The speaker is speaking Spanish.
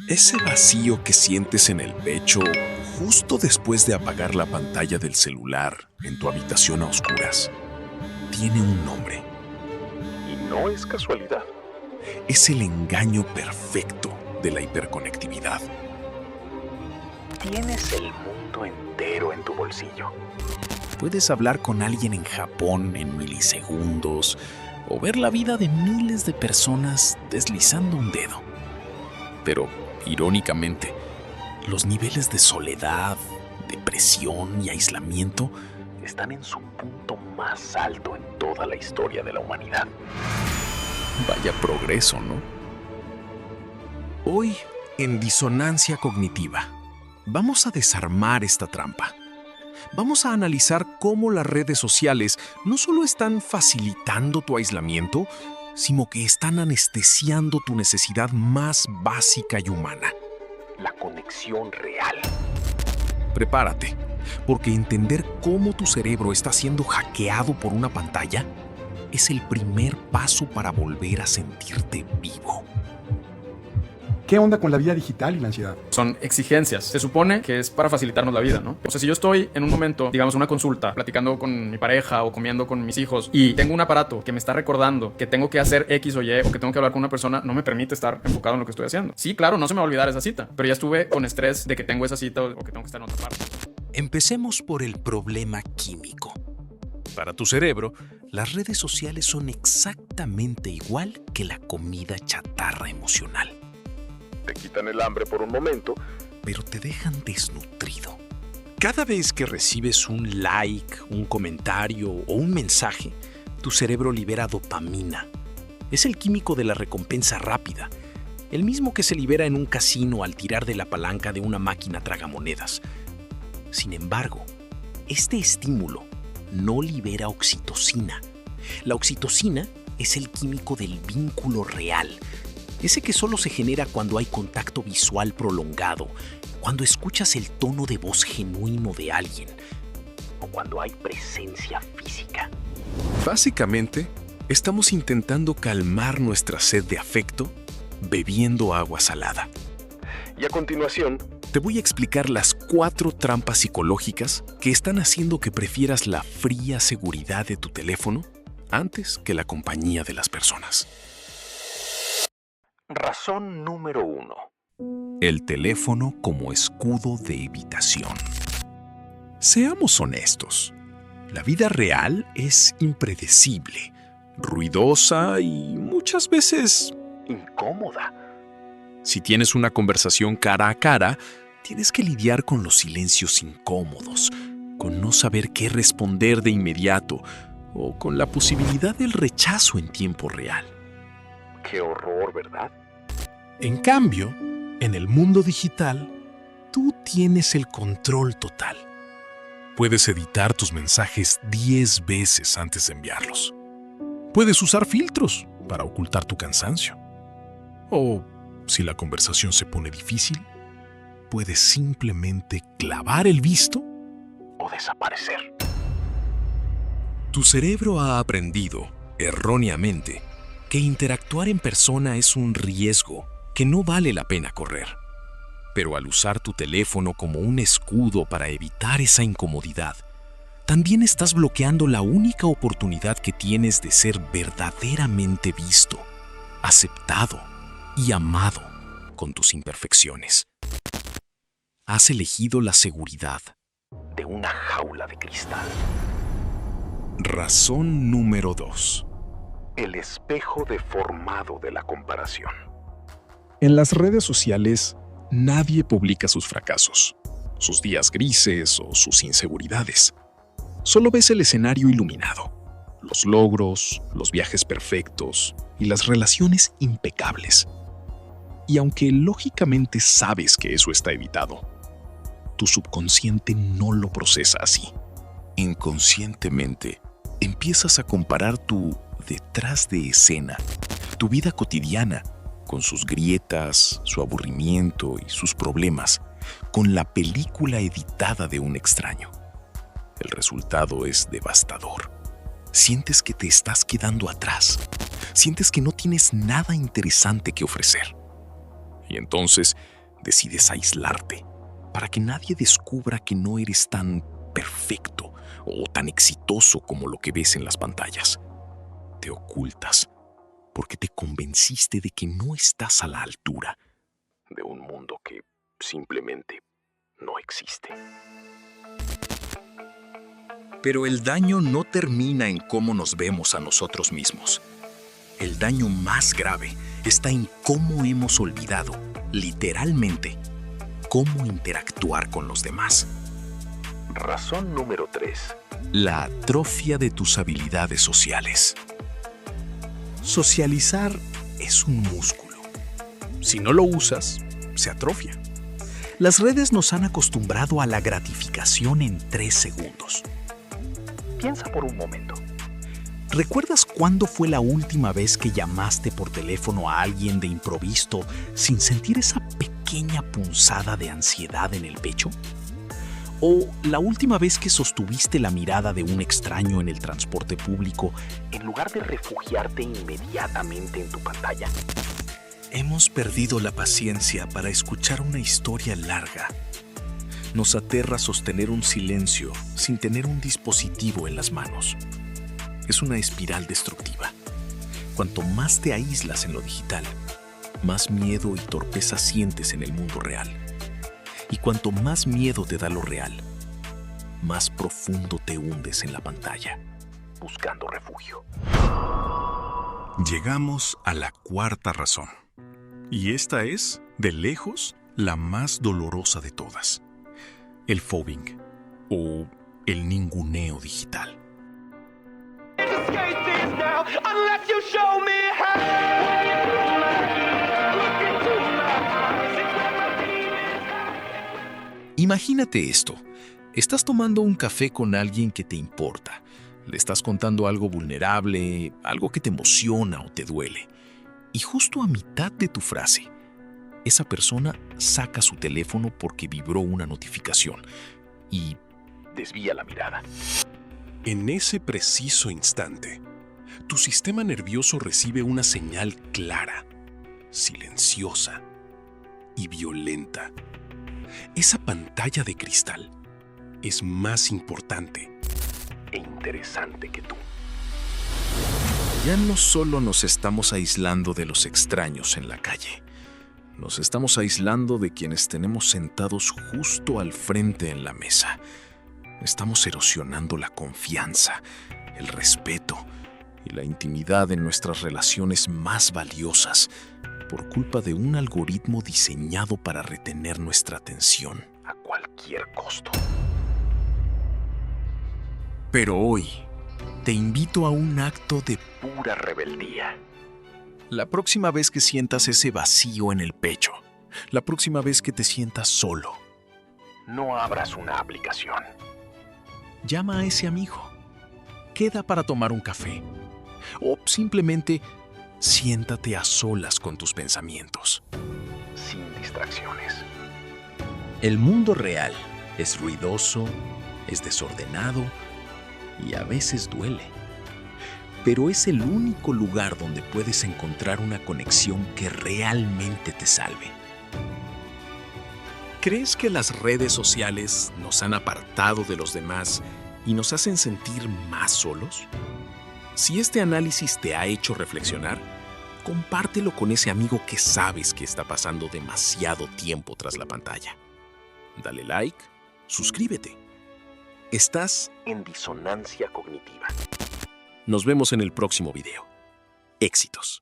Ese vacío que sientes en el pecho justo después de apagar la pantalla del celular en tu habitación a oscuras tiene un nombre. Y no es casualidad. Es el engaño perfecto de la hiperconectividad. Tienes el mundo entero en tu bolsillo. Puedes hablar con alguien en Japón en milisegundos o ver la vida de miles de personas deslizando un dedo. Pero, irónicamente, los niveles de soledad, depresión y aislamiento están en su punto más alto en toda la historia de la humanidad. Vaya progreso, ¿no? Hoy, en Disonancia Cognitiva, vamos a desarmar esta trampa. Vamos a analizar cómo las redes sociales no solo están facilitando tu aislamiento, sino que están anestesiando tu necesidad más básica y humana: la conexión real. Prepárate, porque entender cómo tu cerebro está siendo hackeado por una pantalla es el primer paso para volver a sentirte vivo. ¿Qué onda con la vida digital y la ansiedad? Son exigencias. Se supone que es para facilitarnos la vida, ¿no? O sea, si yo estoy en un momento, digamos, una consulta, platicando con mi pareja o comiendo con mis hijos y tengo un aparato que me está recordando que tengo que hacer X o Y o que tengo que hablar con una persona, no me permite estar enfocado en lo que estoy haciendo. Sí, claro, no se me va a olvidar esa cita, pero ya estuve con estrés de que tengo esa cita o que tengo que estar en otra parte. Empecemos por el problema químico. Para tu cerebro, las redes sociales son exactamente igual que la comida chatarra emocional. Te quitan el hambre por un momento, pero te dejan desnutrido. Cada vez que recibes un like, un comentario o un mensaje, tu cerebro libera dopamina. Es el químico de la recompensa rápida, el mismo que se libera en un casino al tirar de la palanca de una máquina tragamonedas. Sin embargo, este estímulo no libera oxitocina. La oxitocina es el químico del vínculo real, ese que solo se genera cuando hay contacto visual prolongado, cuando escuchas el tono de voz genuino de alguien o cuando hay presencia física. Básicamente, estamos intentando calmar nuestra sed de afecto bebiendo agua salada. Y a continuación, te voy a explicar las 4 trampas psicológicas que están haciendo que prefieras la fría seguridad de tu teléfono antes que la compañía de las personas. Razón número 1. El teléfono como escudo de evitación. Seamos honestos, la vida real es impredecible, ruidosa y muchas veces incómoda. Si tienes una conversación cara a cara, tienes que lidiar con los silencios incómodos, con no saber qué responder de inmediato o con la posibilidad del rechazo en tiempo real. ¡Qué horror!, ¿verdad? En cambio, en el mundo digital, tú tienes el control total. Puedes editar tus mensajes 10 veces antes de enviarlos. Puedes usar filtros para ocultar tu cansancio. O, si la conversación se pone difícil, puedes simplemente clavar el visto o desaparecer. Tu cerebro ha aprendido, erróneamente, que interactuar en persona es un riesgo que no vale la pena correr. Pero al usar tu teléfono como un escudo para evitar esa incomodidad, también estás bloqueando la única oportunidad que tienes de ser verdaderamente visto, aceptado y amado con tus imperfecciones. Has elegido la seguridad de una jaula de cristal. Razón número 2. El espejo deformado de la comparación. En las redes sociales, nadie publica sus fracasos, sus días grises o sus inseguridades. Solo ves el escenario iluminado, los logros, los viajes perfectos y las relaciones impecables. Y aunque lógicamente sabes que eso está evitado, tu subconsciente no lo procesa así. Inconscientemente, empiezas a comparar tu detrás de escena, tu vida cotidiana, con sus grietas, su aburrimiento y sus problemas, con la película editada de un extraño. El resultado es devastador. Sientes que te estás quedando atrás. Sientes que no tienes nada interesante que ofrecer. Y entonces decides aislarte para que nadie descubra que no eres tan perfecto o tan exitoso como lo que ves en las pantallas. Te ocultas porque te convenciste de que no estás a la altura de un mundo que simplemente no existe. Pero el daño no termina en cómo nos vemos a nosotros mismos. El daño más grave está en cómo hemos olvidado, literalmente, cómo interactuar con los demás. Razón número 3. La atrofia de tus habilidades sociales. Socializar es un músculo. Si no lo usas, se atrofia. Las redes nos han acostumbrado a la gratificación en 3 segundos. Piensa por un momento. ¿Recuerdas cuándo fue la última vez que llamaste por teléfono a alguien de improviso sin sentir esa pequeña punzada de ansiedad en el pecho? ¿O la última vez que sostuviste la mirada de un extraño en el transporte público en lugar de refugiarte inmediatamente en tu pantalla? Hemos perdido la paciencia para escuchar una historia larga. Nos aterra sostener un silencio sin tener un dispositivo en las manos. Es una espiral destructiva. Cuanto más te aíslas en lo digital, más miedo y torpeza sientes en el mundo real. Y cuanto más miedo te da lo real, más profundo te hundes en la pantalla, buscando refugio. Llegamos a la 4ª razón. Y esta es, de lejos, la más dolorosa de todas. El phobing, o el ninguneo digital. Imagínate esto. Estás tomando un café con alguien que te importa. Le estás contando algo vulnerable, algo que te emociona o te duele. Y justo a mitad de tu frase, esa persona saca su teléfono porque vibró una notificación y desvía la mirada. En ese preciso instante, tu sistema nervioso recibe una señal clara, silenciosa y violenta. Esa pantalla de cristal es más importante e interesante que tú. Ya no solo nos estamos aislando de los extraños en la calle, nos estamos aislando de quienes tenemos sentados justo al frente en la mesa. Estamos erosionando la confianza, el respeto y la intimidad en nuestras relaciones más valiosas por culpa de un algoritmo diseñado para retener nuestra atención a cualquier costo. Pero hoy te invito a un acto de pura rebeldía. La próxima vez que sientas ese vacío en el pecho, la próxima vez que te sientas solo, no abras una aplicación. Llama a ese amigo. Queda para tomar un café. O simplemente siéntate a solas con tus pensamientos, sin distracciones. El mundo real es ruidoso, es desordenado y a veces duele. Pero es el único lugar donde puedes encontrar una conexión que realmente te salve. ¿Crees que las redes sociales nos han apartado de los demás y nos hacen sentir más solos? Si este análisis te ha hecho reflexionar, compártelo con ese amigo que sabes que está pasando demasiado tiempo tras la pantalla. Dale like, suscríbete. Estás en Disonancia Cognitiva. Nos vemos en el próximo video. Éxitos.